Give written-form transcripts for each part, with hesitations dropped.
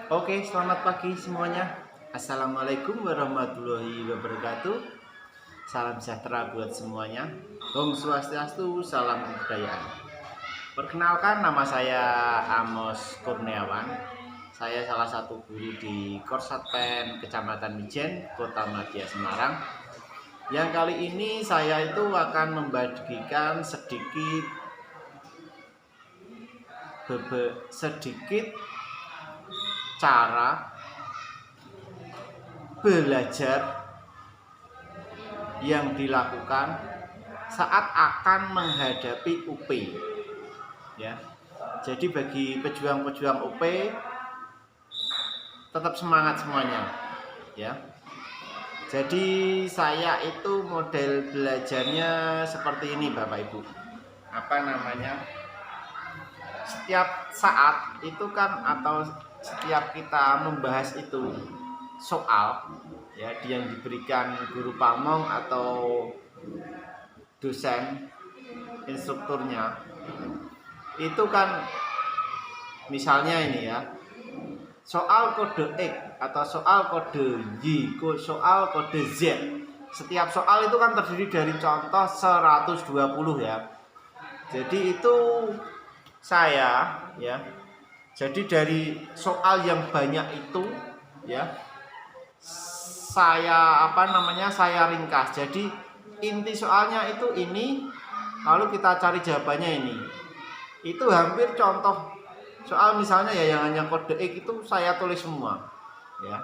Oke, selamat pagi semuanya. Assalamualaikum warahmatullahi wabarakatuh. Salam sejahtera buat semuanya. Om Swastiastu, salam kebudayaan. Perkenalkan, nama saya Amos Kurniawan. Saya salah satu guru di Korsatpen Kecamatan Mijen, Kota Madya, Semarang. Yang kali ini saya itu akan membagikan sedikit cara belajar yang dilakukan saat akan menghadapi UP, ya. Jadi bagi pejuang-pejuang UP tetap semangat semuanya, ya. Jadi saya itu model belajarnya seperti ini, Bapak Ibu. Setiap saat itu kan, atau setiap kita membahas itu soal, ya, yang diberikan guru pamong atau dosen instrukturnya, itu kan misalnya ini ya, soal kode X atau soal kode Y, soal kode Z. Setiap soal itu kan terdiri dari contoh 120 ya. Jadi itu saya, ya. Jadi dari soal yang banyak itu, ya, saya saya ringkas. Jadi inti soalnya itu ini, lalu kita cari jawabannya ini. Itu hampir contoh soal misalnya ya yang hanya kode X itu saya tulis semua, ya.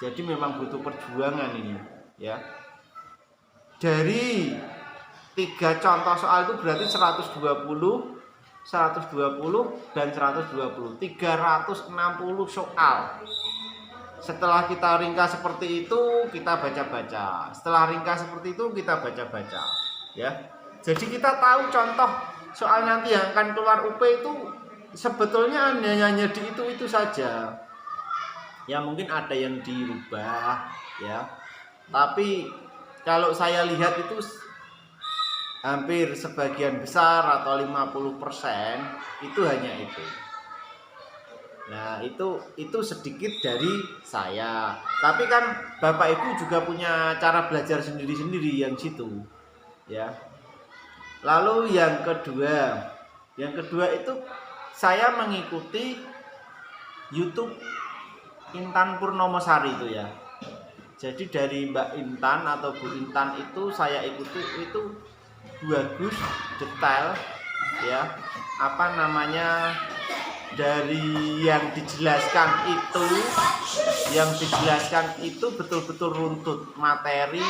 Jadi memang butuh perjuangan ini, ya. Dari 3 contoh soal itu berarti 120 dan 120, 360 soal. Setelah kita ringkas seperti itu, kita baca-baca. Setelah ringkas seperti itu, kita baca-baca, ya. Jadi kita tahu contoh soal nanti yang akan keluar UP itu sebetulnya hanya di itu saja. Ya mungkin ada yang dirubah, ya. Tapi kalau saya lihat itu hampir sebagian besar atau 50% itu hanya itu. Nah, itu sedikit dari saya. Tapi kan Bapak Ibu juga punya cara belajar sendiri-sendiri yang situ, ya. Lalu yang kedua itu saya mengikuti YouTube Intan Purnomosari itu ya. Jadi dari Mbak Intan atau Bu Intan itu saya ikuti, itu bagus, detail, ya. Dari yang dijelaskan itu betul-betul runtut, materi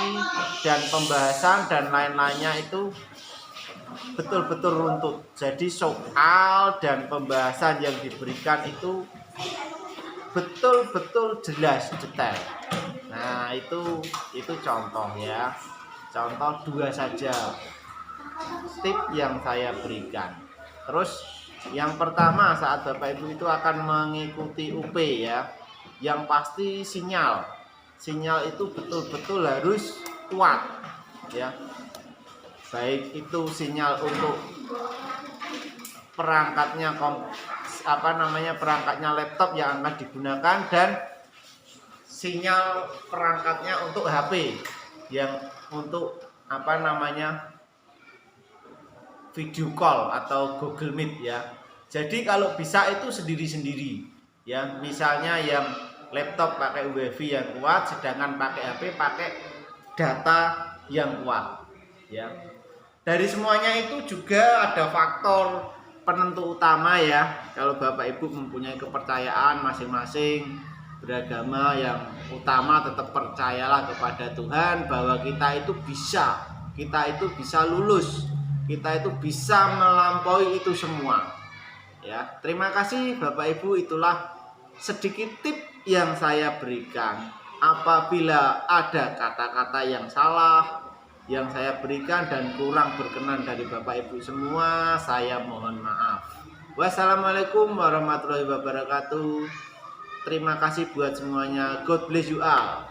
dan pembahasan dan lain-lainnya itu betul-betul runtut. Jadi soal dan pembahasan yang diberikan itu betul-betul jelas, detail. Nah, itu contoh ya. Contoh 2 saja tip yang saya berikan. Terus yang pertama, saat Bapak Ibu itu akan mengikuti UP ya, yang pasti sinyal itu betul-betul harus kuat, ya. Baik itu sinyal untuk perangkatnya perangkatnya laptop yang akan digunakan, dan sinyal perangkatnya untuk HP yang untuk video call atau Google Meet ya. Jadi kalau bisa itu sendiri-sendiri ya. Misalnya yang laptop pakai WiFi yang kuat, sedangkan pakai HP pakai data yang kuat ya. Dari semuanya itu juga ada faktor penentu utama ya. Kalau Bapak Ibu mempunyai kepercayaan masing-masing beragama, yang utama tetap percayalah kepada Tuhan bahwa kita itu bisa lulus, kita itu bisa melampaui itu semua ya. Terima kasih Bapak Ibu, itulah sedikit tip yang saya berikan. Apabila ada kata-kata yang salah yang saya berikan dan kurang berkenan dari Bapak Ibu semua, saya mohon maaf. Wassalamualaikum warahmatullahi wabarakatuh. Terima kasih buat semuanya. God bless you all.